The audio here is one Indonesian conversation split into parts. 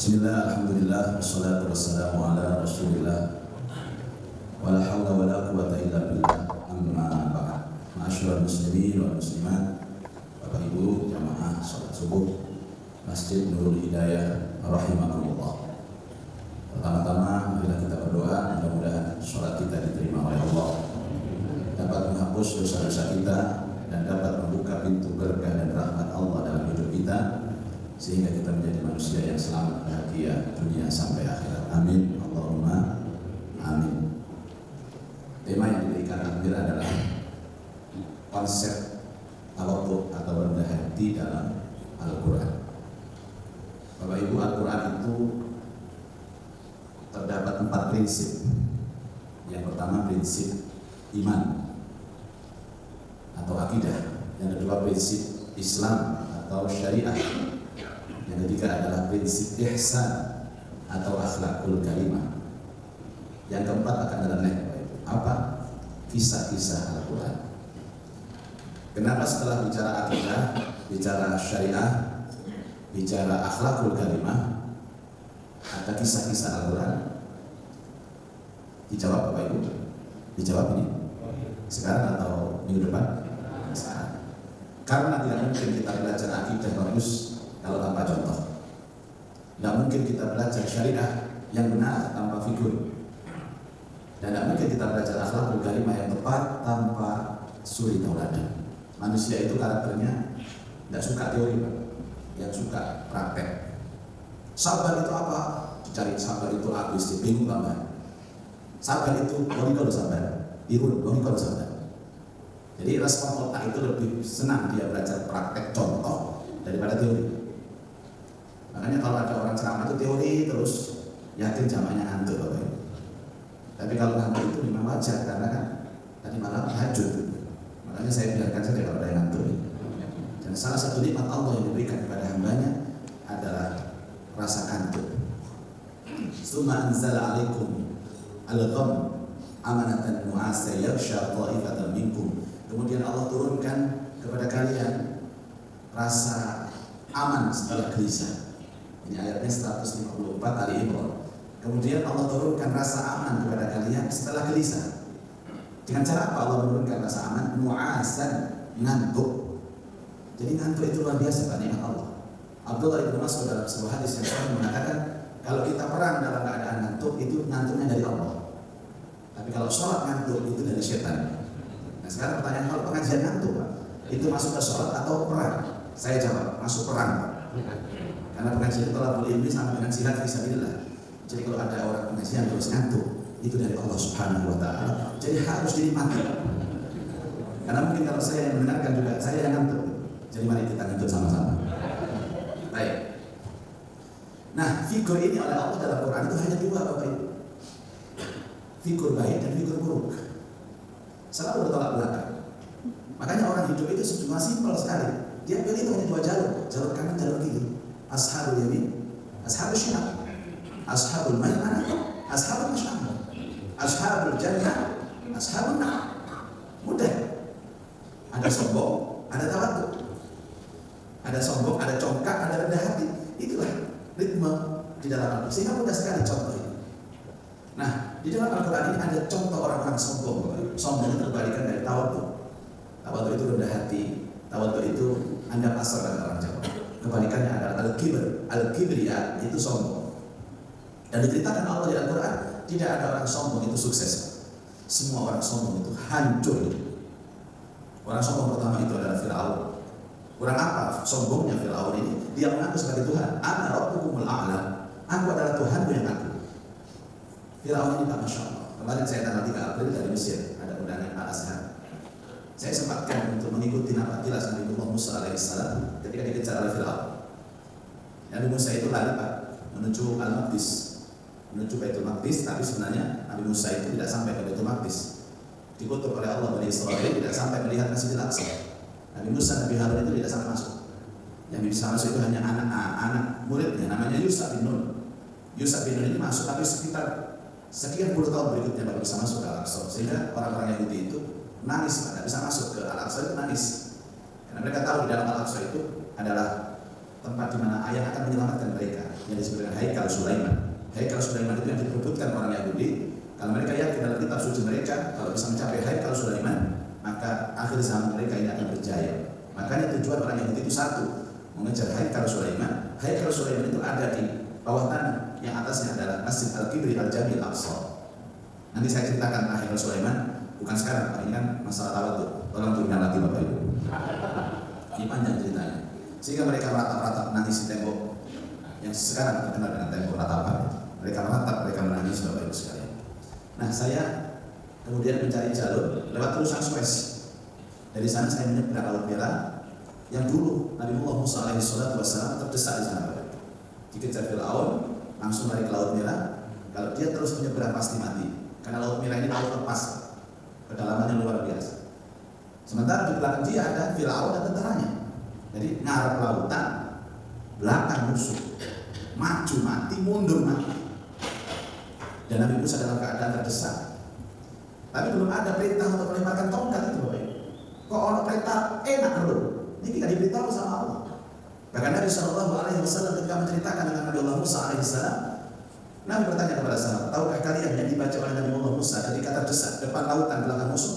Bismillah, alhamdulillah, wassalatu wassalamu ala rasulillah, wala hawla wala quwata illa billah, amma ba'd. Ma'asyiral muslimin wal muslimat, Bapak Ibu jamaah salat subuh Masjid Nurul Hidayah rahimakumullah. Pertama-tama marilah kita berdoa, mudah-mudahan salat kita diterima oleh Allah, dapat menghapus dosa-dosa kita dan dapat membuka pintu berkah dan rahmat Allah dalam hidup kita, sehingga kita menjadi manusia yang selamat bahagia dunia sampai akhirat. Amin Allahumma amin. Tema yang diberikan takbir adalah konsep tawadhu atau rendah hati dalam Al-Quran. Bapak Ibu, Al-Quran itu terdapat 4 prinsip. Yang pertama prinsip iman atau akidah, yang kedua prinsip Islam atau syariah, yang ketiga adalah prinsip ihsan atau akhlakul karimah, yang keempat akan adalah apa? Kisah-kisah Al-Quran. Kenapa setelah bicara akidah, bicara syariah, bicara akhlakul karimah, ada kisah-kisah Al-Quran? Dijawab Bapak Ibu? Dijawab ini? Sekarang atau minggu depan? Sekarang. Karena tidak mungkin kita belajar akidah bagus kalau tanpa contoh. Tidak mungkin kita belajar syariah yang benar tanpa figur. Dan tidak mungkin kita belajar akhlakul karimah yang tepat tanpa suri tauladan. Manusia itu karakternya tidak suka teori, yang suka praktek. Sabar itu apa? Dicari sabar itu apa? Bingung banget. Sabar itu logika sabar, irun logika sabar. Jadi respon otak itu lebih senang dia belajar praktek contoh daripada teori. Makanya kalau ada orang ceramah itu teori terus, yakin jamaahnya ngantuk Bapak Ibu. Tapi kalau ngantuk itu memang wajar, karena kan tadi malam tahajud. Makanya saya biarkan saja kalau ada yang ngantuk. Dan salah satu nikmat Allah yang diberikan kepada hambanya adalah rasa kantuk. Summa anzala alaikum al-gham amanatan nu'asa yaghsha ta'ifatan minkum. Kemudian Allah turunkan kepada kalian rasa aman setelah gelisah. Ini ayatnya 154 Ali Imran. Kemudian Allah turunkan rasa aman kepada kalian setelah gelisah. Dengan cara apa Allah menurunkan rasa aman? Nu'asan, ngantuk. Jadi ngantuk itu luar biasa nikmat Allah. Abdullah bin Mas'ud dalam sebuah hadis yang sahih mengatakan, kalau kita perang dalam keadaan ngantuk, itu ngantuknya dari Allah. Tapi kalau sholat ngantuk, itu dari setan. Nah sekarang pertanyaan, kalau pengajian ngantuk Pak, itu masuk ke sholat atau perang? Saya jawab, masuk perang Pak. Karena pengajian itu tolabul ilmi sama dengan jihad fisabilillah. Jadi kalau ada orang pengajian terus ngantuk, itu dari Allah Subhanahu wa Ta'ala. Jadi harus dinikmati. Karena mungkin kalau saya yang mendengarkan juga, saya yang ngantuk. Jadi mari kita ngantuk sama-sama. Baik. Nah, figur ini oleh Allah dalam Quran itu hanya 2 Bapak Ibu. Figur baik dan figur buruk. Selalu bertolak belakang. Makanya orang hidup itu cuma simpel sekali. Dia pilih itu hanya 2 jalur, jalur kanan, jalur kiri. Ashabul yamin, ashabul syimal, ashabul maimanah, ashabul masyamah, ashabul jannah, ashabul nar. Mudah. Ada sombong, ada tawadhu. Ada sombong, ada congkak, ada rendah hati. Itulah ritme di dalam Al-Quran. Sehingga mudah sekali contoh ini. Nah, di dalam Al-Quran ini ada contoh orang-orang sombong. Sombong itu terbalikan dari tawadhu. Tawadhu itu rendah hati. Tawadhu itu Anda pasar dengan orang Jawa. Kebalikannya adalah al-kibr. Al-kibriya itu sombong. Dan diceritakan Allah di Al-Quran, tidak ada orang sombong itu sukses. Semua orang sombong itu hancur. Orang sombong pertama itu adalah Fir'aun. Kurang apa sombongnya Fir'aun ini? Dia mengaku sebagai Tuhan. Ana rabbukumul a'la. Aku adalah Tuhanmu yang aku. Fir'aun ini Pak, Masya Allah. Kemarin saya tanggal 3 April dari Mesir, ada undangan Al-Azhar. Saya sempatkan untuk mengikuti nafatilas Nabi Musa alaihissalam ketika dikejar oleh Fir'aun. Nabi Musa itu lari Pak menuju Al-Maqdis, menuju Baitul Maqdis, tapi sebenarnya Nabi Musa itu tidak sampai ke Baitul Maqdis. Dikutuk oleh Allah Bani Israil tidak sampai melihat Masjidil Aqsa. Nabi Musa, Nabi Harun itu tidak sampai masuk. Yang bisa masuk itu hanya anak muridnya, namanya Yusuf bin Nun. Yusuf bin Nun ini masuk, tapi sekitar sekian puluh tahun berikutnya baru bisa masuk ke Al-Aqsa. Sehingga orang-orang Yahudi itu nangis, tidak bisa masuk ke Al-Aqsa, itu nangis. Karena mereka tahu di dalam Al-Aqsa itu adalah tempat di mana ayah akan menyelamatkan mereka, yang disebut dengan Haikal Sulaiman. Haikal Sulaiman itu yang diperebutkan orang Yahudi. Kalau mereka yakin dalam kitab suci mereka, kalau bisa mencapai Haikal Sulaiman, maka akhir zaman mereka ini akan berjaya. Makanya tujuan orang Yahudi itu satu, mengejar Haikal Sulaiman. Haikal Sulaiman itu ada di bawah tanah, yang atasnya adalah Masjid Al-Kibri Al-Jami Al-Aqsa. Nanti saya ceritakan Haikal Sulaiman, bukan sekarang, Pak. Ini kan masalah tawadhu. Tolong turunkan lagi Bapak Ibu. Ini panjang ceritanya. Sehingga mereka meratap-ratap menangis di tembok yang sekarang terkenal dengan tembok ratapan. Mereka meratap, mereka menangis Bapak Ibu sekalian. Nah, saya kemudian mencari jalur lewat terusan Suez. Dari sana saya menyeberang Laut Merah yang dulu Nabi Musa alaihissalam terdesak di sana, Bapak Ibu. Dikejar Fir'aun, langsung lari ke Laut Merah. Kalau dia terus menyeberang pasti mati, karena Laut Merah ini laut lepas, kedalamannya luar biasa. Sementara di belakang dia ada Fir'aun dan tentaranya. Jadi ngarep lautan, belakang musuh, maju mati, mundur mati. Dan Nabi Musa dalam keadaan terdesak. Tapi belum ada perintah untuk melemparkan tongkat itu, Bapak Ibu. Kok orang perintah enak loh. Ini tidak diberitahu sama Allah. Bahkan Nabi SAW ketika menceritakan dengan Nabi Allah Musa alaihissalam, Nabi bertanya kepada sahabat, tahukah kalian yang dibaca oleh Nabi Allah Musa ketika terdesak depan lautan belakang musuh?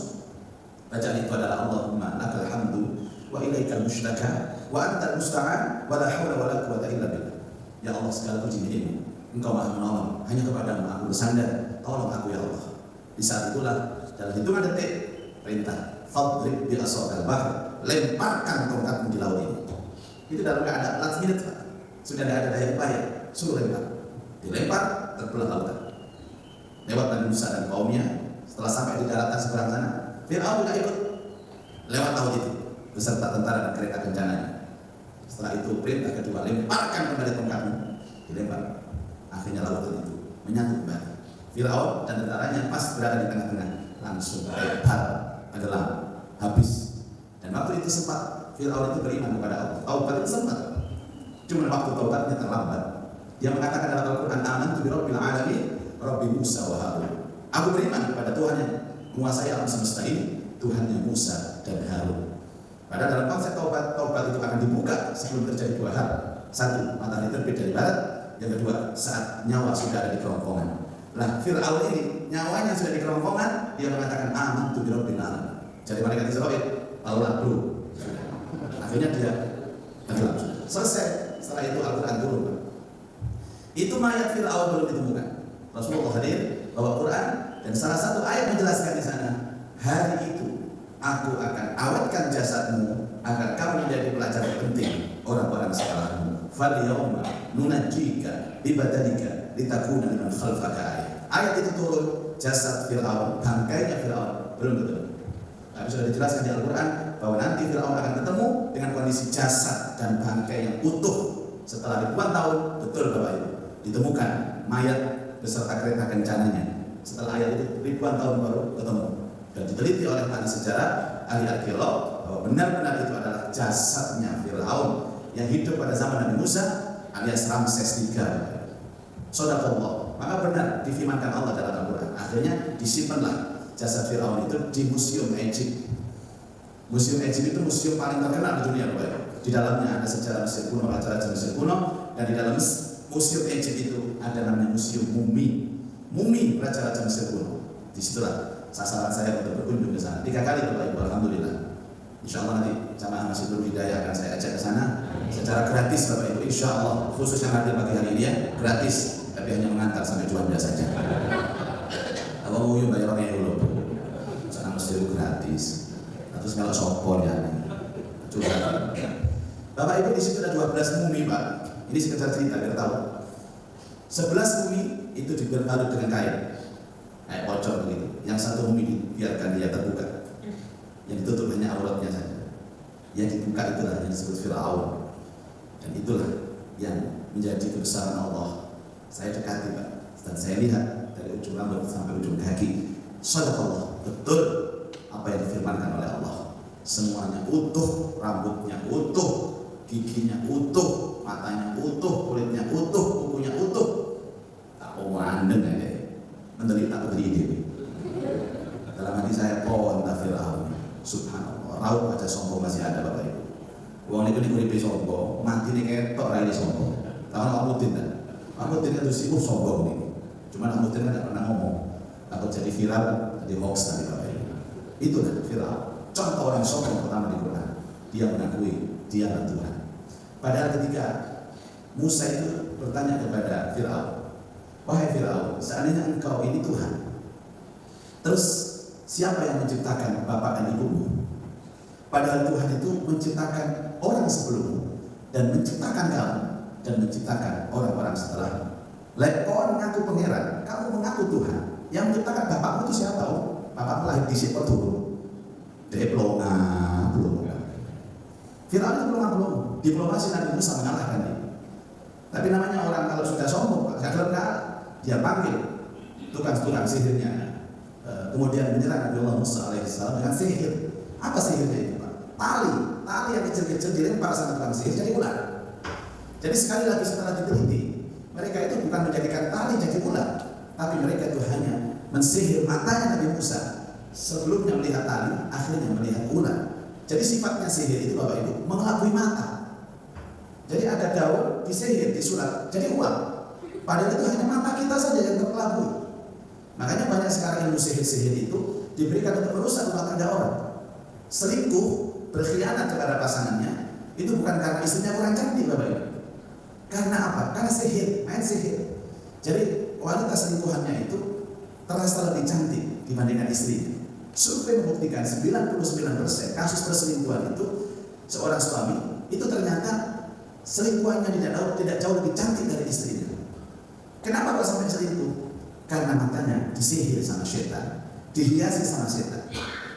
Bacaan itu adalah Allahumma lakal hamdu wa ilaikal mushtaka wa antal musta'an wa la hawla wa la quwwata illa billah. Ya Allah, segala puji milikmu, Engkau Maha menolong, hanya kepadamu aku bersandar, tolong aku ya Allah. Di saat itulah dalam hitungan detik perintah fadrib bi asaqal bahr, lemparkan tongkatmu di laut ini. Itu dalam keadaan last minute, sudah tidak ada daya upaya, suruh lempar. Dilempar, terbelah lautan. Lewat Nabi Musa dan kaumnya. Setelah sampai di daratan seberang sana, Fir'aun juga ikut lewat laut itu beserta tentara dan kereta kencananya. Setelah itu perintah kedua, lemparkan kembali tongkatmu. Dilempar. Akhirnya lautan itu menyatu kembali. Fir'aun dan tentaranya pas berada di tengah-tengah, langsung lempar adalah habis. Dan waktu itu sempat Fir'aun itu beriman kepada Allah. Taubat itu sempat. Cuma waktu taubatnya terlambat. Dia mengatakan dalam Al-Quran, amantu bi rabbil alamin, Rabbi Musa wa Harun. Aku beriman kepada Tuhan yang menguasai alam semesta ini, Tuhannya Musa dan Harun. Padahal dalam konsep taubat itu akan dibuka sebelum terjadi dua hal. Satu, matahari terbit dari barat. Yang kedua, saat nyawa sudah ada di kerongkongan. Nah, Fir'aun ini nyawanya sudah di kerongkongan, dia mengatakan amantu bi rabbil alamin. Jadi malaikat Israil, Allah bro. Akhirnya dia tenggelam. Selesai. Setelah itu Al-Quran turun. Itu mayat Fir'aun belum ditemukan. Rasulullah hadir bawa Quran dan salah satu ayat menjelaskan di sana, hari itu aku akan awetkan jasadmu agar kamu menjadi pelajaran penting orang-orang sekolahmu. Falyawma nunajjika bibadanika litakuna liman khalfaka ayat. Ayat itu turun, jasad Fir'aun, bangkainya Fir'aun belum ketemu. Tapi sudah dijelaskan di Al-Quran bahwa nanti Fir'aun akan ketemu dengan kondisi jasad dan bangkai yang utuh. Setelah ribuan tahun, betul Bapak Ibu, ditemukan mayat beserta kereta kencananya. Setelah ayat itu ribuan tahun baru ketemu. Dan diteliti oleh ahli sejarah, ahli arkeolog, bahwa benar-benar itu adalah jasadnya Fir'aun yang hidup pada zaman Nabi Musa alias Ramses III. Shadaqallah. Maka benar difirmankan Allah dalam Al-Quran. Akhirnya disimpanlah jasad Fir'aun itu di Museum Egypt. Museum Egypt itu museum paling terkenal di dunia, Bapak. Di dalamnya ada sejarah Mesir kuno, raja-raja Mesir kuno, dan di dalam Museum Egypt itu ada namanya Museum Mumi raja-raja Mesir kuno. Disitulah sasaran saya untuk berkunjung ke sana 3 kali, Bapak Ibu, alhamdulillah. Insya Allah nanti jamaah Masjid Nurul Hidayah akan saya ajak ke sana secara gratis, Bapak Ibu. Insya Allah, khusus yang hadir pagi hari ini ya, gratis, tapi hanya mengantar sampai Juanda saja. Kalau mau yuk bayar orangnya dulu, sana Mesir gratis. Terus kalau sopor ya, curhat. Bapak Ibu, di situ ada 12 mumi, Pak. Ini sekedar cerita biar tahu. 11 mumi itu dibalut dengan kain, kayak pocong begitu. Yang satu mumi dibiarkan dia terbuka, yang ditutup hanya auratnya saja. Yang dibuka itulah yang disebut Fir'aun. Dan itulah yang menjadi kebesaran Allah. Saya dekati, Pak, dan saya lihat dari ujung rambut sampai ujung kaki. Shadaqallah, betul apa yang difirmankan oleh Allah. Semuanya utuh, rambutnya utuh, giginya utuh, matanya utuh, kulitnya utuh, kukunya utuh. Tak mau andeng ya, menderita begini. Dalam hati saya, oh entah Fir'aun, subhanallah, raut wajah sombong masih ada, Bapak Ibu. Uang itu dikuripi sombong, mati ini ketok Tahu Amuddin kan? Amuddin itu sibuk sombong nih. Cuman Amuddin kan tidak pernah ngomong. Takut jadi viral, jadi hoax nanti Bapak Ibu. Itu kan viral. Contoh orang sombong pertama di Quran. Dia mengakui dia adalah Tuhan. Padahal ketika Musa itu bertanya kepada Fir'aun, wahai Fir'aun, seandainya engkau ini Tuhan, terus siapa yang menciptakan bapak dan ibumu? Padahal Tuhan itu menciptakan orang sebelummu dan menciptakan kamu dan menciptakan orang-orang setelahmu. Kau mengaku pangeran, kamu mengaku Tuhan. Yang menciptakan bapakmu itu siapa? Bapakmu lahir di siapa dulu? Diploma belum. Fir'aun itu belum. Diplomasi Nabi Musa mengalahkan dia. Tapi namanya orang kalau sudah sombong, dia panggil tukang sihirnya. Kemudian menyerang Nabi Musa alaihissalam dengan sihir. Apa sihirnya itu, Pak? Tali yang kecil-kecil dilempar sama tukang sihir jadi ular. Jadi sekali lagi setelah diteliti, mereka itu bukan menjadikan tali jadi ular, tapi mereka itu hanya mensihir matanya Nabi Musa. Sebelumnya melihat tali, akhirnya melihat ular. Jadi sifatnya sihir itu Bapak Ibu mengelabui mata. Jadi ada daun disihir, disulap, jadi uang. Padahal itu hanya mata kita saja yang terkelabui. Makanya banyak sekarang ilmu sihir-sihir itu diberikan untuk merusak rumah tangga orang. Selingkuh, berkhianat kepada pasangannya, itu bukan karena istrinya kurang cantik Bapak Ibu. Karena apa? Karena sihir, main sihir. Jadi kualitas selingkuhannya itu terasa lebih cantik dibandingkan istrinya. Survei membuktikan 99% kasus perselingkuhan itu seorang suami itu ternyata selingkuhannya tidak jauh lebih cantik dari istrinya. Kenapa kok sampai selingkuh? Karena matanya disihir sama setan, dihiasi sama setan.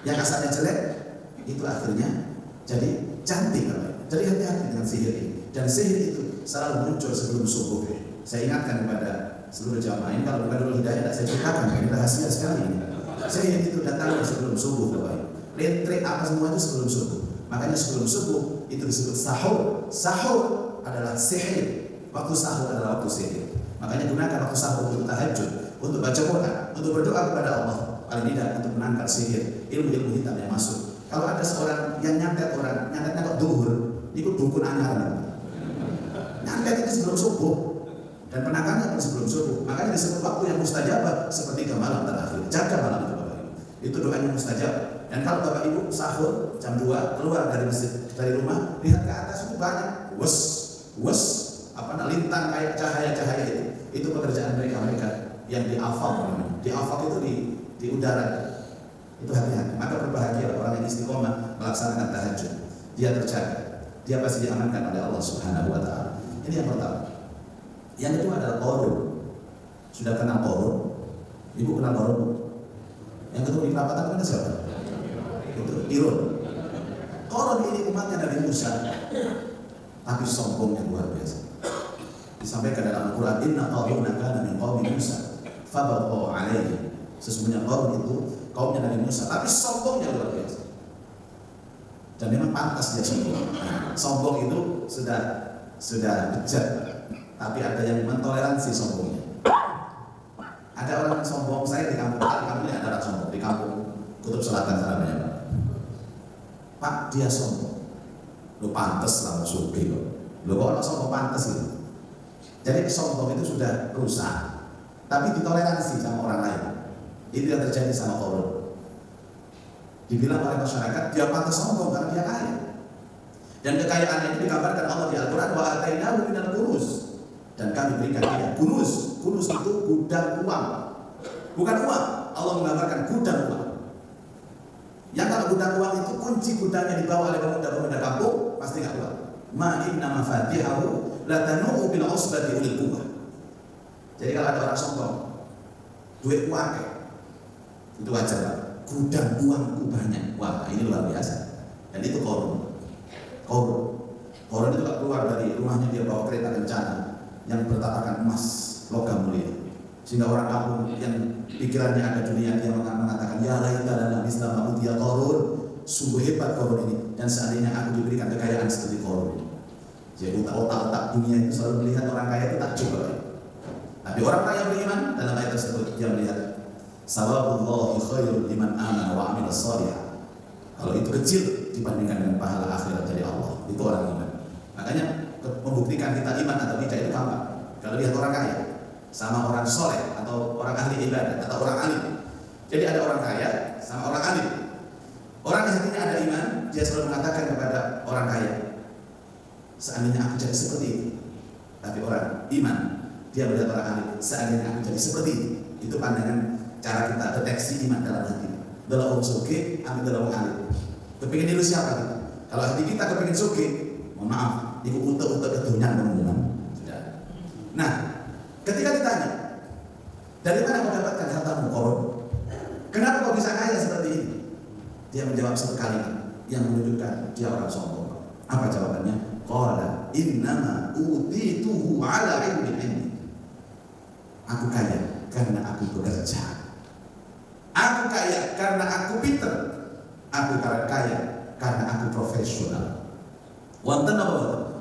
Yang asalnya jelek itu akhirnya jadi cantik. Jadi hati-hati dengan sihir ini. Dan sihir itu selalu muncul sebelum subuh. Saya ingatkan kepada seluruh jamaah ini, kalau bukan dulu hidayah, saya ceritakan, ini rahasia sekali ini. Sihir itu datang sebelum subuh, trik apa semua itu sebelum subuh. Makanya sebelum subuh itu disebut sahur. Sahur adalah sihir. Waktu sahur adalah waktu sihir. Makanya gunakan waktu sahur untuk tahajud, untuk baca Quran, untuk berdoa kepada Allah. Paling tidak untuk menangkal sihir, ilmu-ilmu hitam yang masuk. Kalau ada seorang yang nyantetnya kok duhur, itu dukun anyar. Nyantet itu sebelum subuh. Dan penangkalnya pun sebelum subuh. Makanya disebut waktu yang mustajabah seperti malam terakhir. Jaga malam itu Bapak Ibu. Itu doanya mustajab. Dan kalau Bapak Ibu sahur jam 2 keluar dari masjid, dari rumah, lihat ke atas itu banyak lintang kayak cahaya-cahaya itu. Itu pekerjaan mereka yang di afaq namanya. Di afaq itu di udara. Itu hati-hati. Maka berbahagia orang yang istiqomah melaksanakan tahajud. Dia terjaga. Dia pasti diamankan oleh Allah Subhanahu wa taala. Ini yang pertama. Yang kedua adalah Qarun. Sudah kenal Qarun? Ibu kenal Qarun? Yang kedua di perapatan mana siapa? Itu Irun. Qarun ini umatnya Nabi Musa, tapi sombongnya luar biasa. Disampaikan dalam Al-Quran, Inna Qaruna kana min qaumi Musa fabagha alaihi. Sesungguhnya Qarun itu kaumnya Nabi Musa, tapi sombongnya luar biasa. Dan memang pantas dia sombong. Sombong itu sudah bejat. Tapi ada yang mentoleransi sombongnya. Ada orang yang sombong, saya di kampung ini ada orang sombong, di kampung Kutub Selatan sana banyak. Pak, dia sombong. Lu pantes lah sugih lo. Lu kok orang sombong pantes gitu. Jadi sombong itu sudah rusak. Tapi ditoleransi sama orang lain. Itu yang terjadi sama Qarun. Dibilang oleh masyarakat, dia pantas sombong karena dia kaya. Dan kekayaannya itu digambarkan Allah di Al-Quran, wa atainahu minal kunuz. Dan kami berikan dia kunuz. Kunuz itu gudang uang. Bukan uang. Allah menggambarkan gudang uang. Yang kalau gudang uang itu kunci gudangnya dibawa oleh pemuda-pemuda kampung, pasti nggak kuat. Ma inna mafatihahu latanu'u bil usbati ulil quwwah. Jadi kalau ada orang sombong, duit uang itu wajar Pak. Gudang uangku banyak. Wah, ini luar biasa. Dan itu Qarun. Qarun itu keluar dari rumahnya, dia bawa kereta kencana yang bertatakan emas, logam mulia. Sehingga orang kampung yang pikirannya ada dunia, dia mengatakan, ya laita lana misla ma utiya Qarun. Sungguh hebat Qarun ini. Dan seandainya aku diberikan kekayaan seperti Qarun. Jadi otak-otak dunia itu selalu melihat orang kaya itu tak coba. Tapi orang kaya beriman, dalam ayat tersebut dia melihat sawabullahi khairul liman amana wa amila shalihan. Kalau itu kecil dibandingkan dengan pahala akhirat dari Allah, itu orang iman. Makanya membuktikan kita iman atau tidak itu gampang. Kalau lihat orang kaya sama orang soleh atau orang ahli ibadah atau orang alim. Jadi ada orang kaya sama orang alim. Orang yang hatinya ada iman, dia selalu mengatakan kepada orang kaya, seandainya aku jadi seperti itu. Tapi orang iman, dia melihat orang alim, seandainya aku jadi seperti itu. Itu pandangan cara kita deteksi iman dalam hati. Dalam orang suge, ambil dalam orang alim. Kepingin niru siapa kita? Kalau hati kita kepingin suge, mohon maaf, ikut utek-utek ketunyan teman-teman. Sudah. Nah, ketika ditanya, dari mana kau dapatkan hartamu korun? Kenapa kau bisa kaya seperti ini? Dia menjawab satu kalimat yang menunjukkan dia orang sombong. Apa jawabannya? Qala innama utituhu ala ilmin indi. Aku kaya karena aku bekerja. Aku kaya karena aku pintar. Aku kaya karena aku profesional. Wonten apa?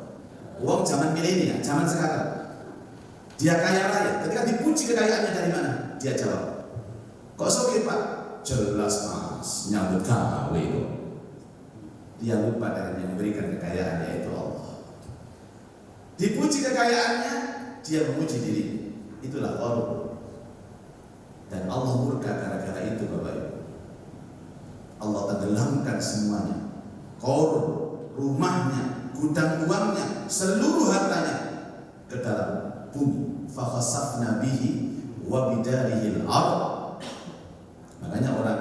Wong zaman milenial, zaman sekarang. Dia kaya raya. Ketika dipuji kekayaannya dari mana? Dia jawab, kok soge Pak? Jelas Mas, nyambut gawe kok. Dia lupa dengan yang memberikan kekayaan, yaitu Allah. Dipuji kekayaannya, dia memuji diri. Itulah korun. Dan Allah murka gara-gara itu, Bapak Ibu. Allah tenggelamkan semuanya. Korun, rumahnya, gudang uangnya, seluruh hartanya ke dalam bumi. Fakhasafna bihi wa bidarihi al-ardh. Makanya orang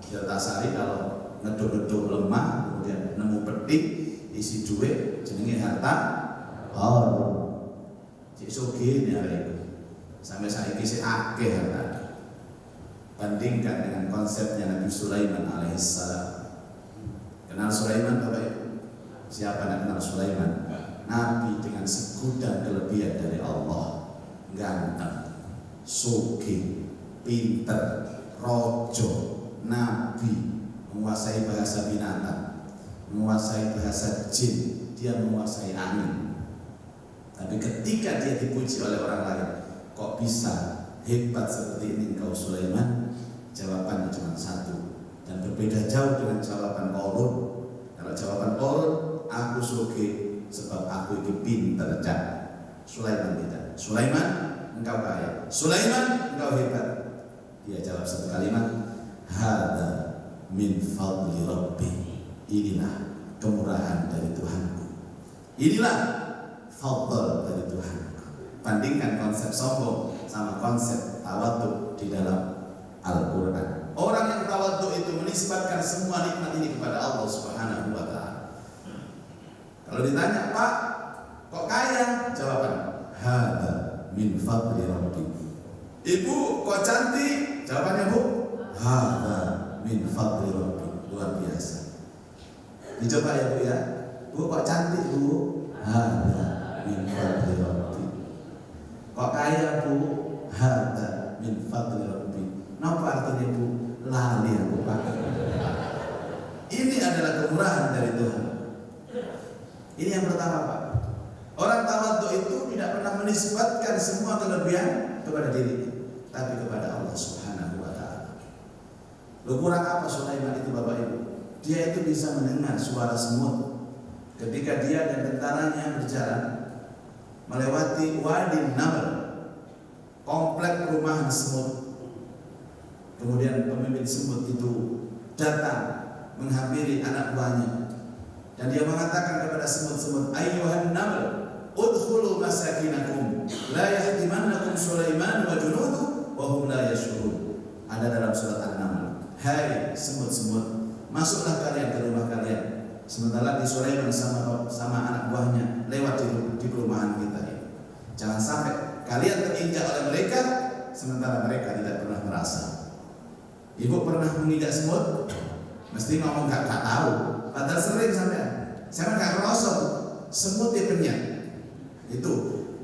Tirtasari kalau ngeduk-ngeduk lemah, kemudian nemu petik isi duit, jenenge harta korun. Cik sugih ini hari itu. Sampai saiki sih akeh harta. Bandingkan dengan konsepnya Nabi Sulaiman alaihissalam. Kenal Sulaiman Bapak Ibu? Siapa yang kenal Sulaiman? Nabi dengan segudang kelebihan dari Allah. Ganteng, sugih, pinter, rojo, nabi, menguasai bahasa binatang, menguasai bahasa jin, dia menguasai angin. Tapi ketika dia dipuji oleh orang lain, kok bisa hebat seperti ini engkau Sulaiman? Jawabannya cuma satu dan berbeda jauh dengan jawaban Qarun. Kalau jawaban Qarun, aku sugih sebab aku itu pinter cak. Sulaiman tidak. Sulaiman, engkau kaya. Sulaiman, engkau hebat. Dia jawab satu kalimat, hada min fadli rabbi. Inilah kemurahan dari Tuhanku. Inilah fadl dari Tuhanku. Bandingkan konsep sombong sama konsep tawadhu di dalam Al-Quran. Orang yang tawadhu itu menisbatkan semua nikmat ini kepada Allah Subhanahu wa Ta'ala. Kalau ditanya, Pak, kok kaya? Jawaban, hada min fadli rabbi. Ibu, kok cantik? Jawabannya, Bu, hada min fadli rabbi. Luar biasa. Dicoba ya Bu ya. Bu, kok cantik Bu? Hada min fadli rabbi. Kok kaya Bu? Hada min fadli rabbi. Napa artinya Bu? Lali aku Pak. Ini adalah kemurahan dari Tuhan. Ini yang pertama Pak. Orang tawadhu itu tidak pernah menisbatkan semua kelebihan kepada diri, tapi kepada Allah Subhanahu wa Ta'ala. Lu kurang apa Sulaiman itu Bapak Ibu? Dia itu bisa mendengar suara semut ketika dia dan tentaranya berjalan melewati Wadi Naml, komplek perumahan semut. Kemudian pemimpin semut itu datang menghampiri anak buahnya dan dia mengatakan kepada semut-semut, ayyuhan naml, udkhulu masakinakum, la yahtimannakum Sulaiman wa junuduhu wa hum la yashurun. Ada dalam surat An-Naml. Hai semut-semut, masuklah kalian ke rumah kalian. Sementara di Sulaiman sama anak buahnya lewat di perumahan kita ini. Jangan sampai kalian terinjak oleh mereka sementara mereka tidak pernah merasa. Ibu pernah menginjak semut? Mesti ngomong gak tahu. Padahal sering sampean. Saya gak merosot. Semut dia penyak. Itu.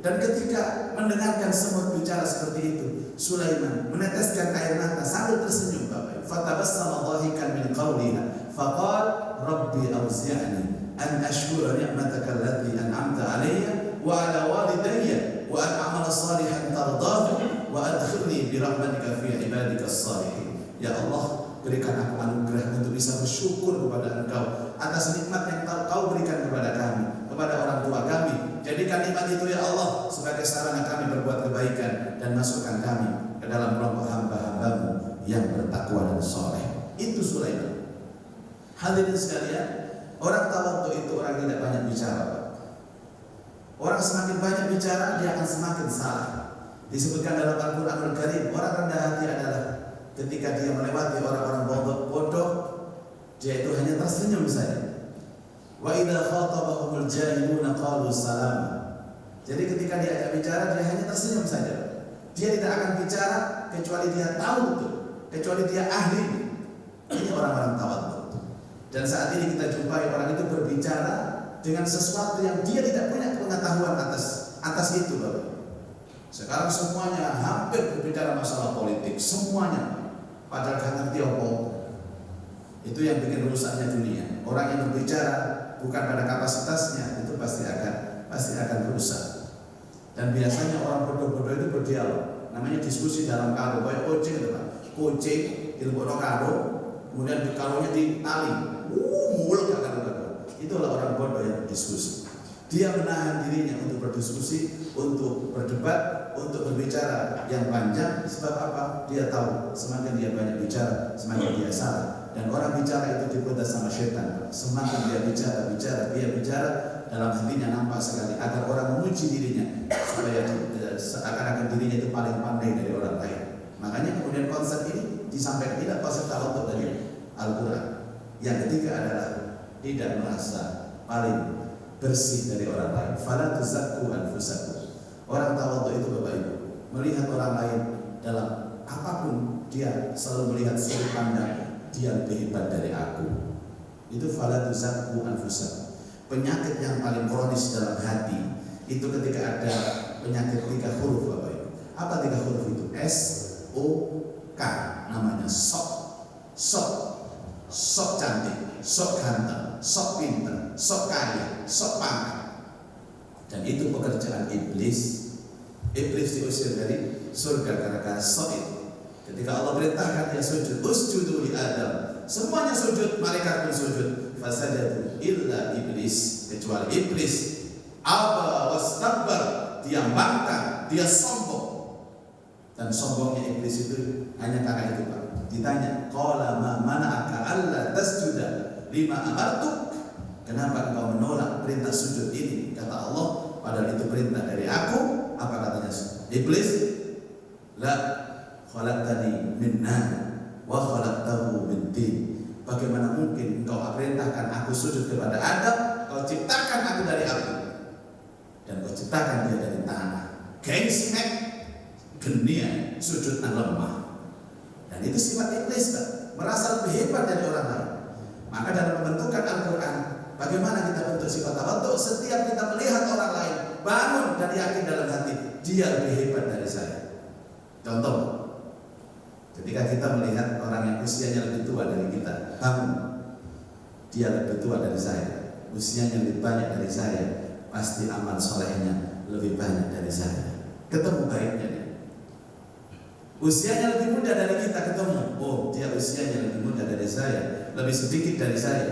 Dan ketika mendengarkan semut bicara seperti itu, Sulaiman meneteskan air mata sambil tersenyum Bapak. Fatabassama dhahikan min qawliha faqala rabbi awzi'ni an ashkura ni'mataka allati an'amta 'alayya wa 'ala walidayya wa an a'mala salihan tardahu wa adkhilni bi rahmatika fi ibadika as-salihin. Ya Allah, berikan aku anugerah untuk bisa bersyukur kepada Engkau atas nikmat yang Kau berikan kepada kami, kepada orang tua kami, Berikan nikmat itu ya Allah sebagai sarana kami berbuat kebaikan, dan masukkan kami ke dalam kelompok hamba-hambamu yang bertakwa dan soleh. Itu Sulaiman. Hadirin sekalian, orang tawadhu itu orang tidak banyak bicara, Pak. Orang semakin banyak bicara, dia akan semakin salah. Disebutkan dalam Al-Quranul Karim, orang rendah hati adalah ketika dia melewati orang-orang bodoh, dia itu hanya tersenyum saja. Wa idza khatabahumul jahiluna qalu salama. Jadi ketika dia ajak bicara, dia hanya tersenyum saja. Dia tidak akan bicara kecuali dia tahu betul, kecuali dia ahli. Ini orang-orang tawadhu. Dan saat ini kita jumpai orang itu berbicara dengan sesuatu yang dia tidak punya pengetahuan atas itu, Bapak. Sekarang semuanya hampir berbicara masalah politik, semuanya. Padahal kan ngerti apa? Itu yang bikin rusaknya dunia. Orang yang berbicara bukan pada kapasitasnya, itu pasti akan rusak. Dan biasanya orang bodoh-bodoh itu berdialog, namanya diskusi dalam karung, kayak kucing itu, Pak. Kucing dilebokno karung, kemudian karungnya ditali, mulek gak karu-karu. Itulah orang bodoh yang berdiskusi. Dia menahan dirinya untuk berdiskusi, untuk berdebat, untuk berbicara yang panjang. Sebab apa? Dia tahu semakin dia banyak bicara, semakin dia salah. Dan orang bicara itu digoda sama setan. Semakin dia bicara, dalam hatinya nampak sekali agar orang memuji dirinya, supaya seakan-akan dirinya itu paling pandai dari orang lain. Makanya kemudian konsep ini disampaikan, tidak konsep tawadhu dari Al-Quran. Yang ketiga adalah tidak merasa paling bersih dari orang lain. Fala tuzakku anfusakum. Orang tawadhu itu, Bapak Ibu, melihat orang lain dalam apapun, dia selalu melihat sudut pandang dia lebih hebat dari aku. Itu fala tuzakku anfusakum. Penyakit yang paling kronis dalam hati itu ketika ada penyakit 3 huruf, Bapak Ibu. Apa 3 huruf itu? S-O-K, namanya sok cantik, sok ganteng, sok pinter, sok kaya, sok pangkat. Dan itu pekerjaan iblis. Iblis diusir dari surga gara-gara sok itu. Ketika Allah perintahkan dia sujud, usjudu li Adam, semuanya sujud, malaikat pun sujud. Fasajadu illa iblis, kecuali iblis. Aba wastakbar, dia bangkang, dia sombong. Dan sombongnya iblis itu hanya karena itu, Pak. Ditanya, qala ma mana'aka alla tasjuda lima amartuk? Kenapa engkau menolak perintah sujud ini? Kata Allah, padahal itu perintah dari aku. Apa katanya iblis? La khalaqtani min nar wa khalaqtahu min tin. Bagaimana mungkin engkau perintahkan aku sujud kepada Adam, kau ciptakan aku dari api, dan kau ciptakan dia dari tanah. Gengsmek, genia, sujud dan lemah. Dan itu sifat iblis, Pak. Merasa lebih hebat dari orang lain. Maka dalam pembentukan Al-Quran, bagaimana kita bentuk sifat tawadhu? Setiap kita melihat orang lain, bangun dan yakin dalam hati, dia lebih hebat dari saya. Contoh, ketika kita melihat orang yang usianya lebih tua dari kita, bangun, dia lebih tua dari saya, usianya lebih banyak dari saya, pasti amal solehnya lebih banyak dari saya. Ketemu baiknya dia. Usianya lebih muda dari kita, ketemu, oh dia usianya lebih muda dari saya, lebih sedikit dari saya,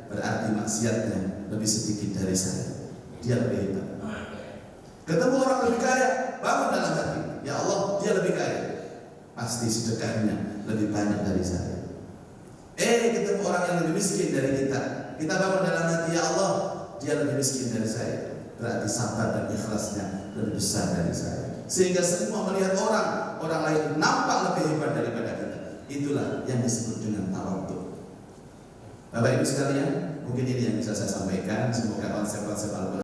berarti maksiatnya lebih sedikit dari saya, dia lebih hebat. Ketemu orang lebih kaya, bangun dalam hati, ya Allah dia lebih kaya, pasti sedekahnya lebih banyak dari saya. Ketemu orang yang lebih miskin dari kita bangun dalam hati, ya Allah dia lebih miskin dari saya, berarti sabar dan ikhlasnya lebih besar dari saya. Sehingga semua melihat orang lain nampak lebih hebat daripada kita. Itulah yang disebut dengan tawadhu. Bapak Ibu sekalian, mungkin ini yang bisa saya sampaikan. Semoga konsep-konsep Al-Quran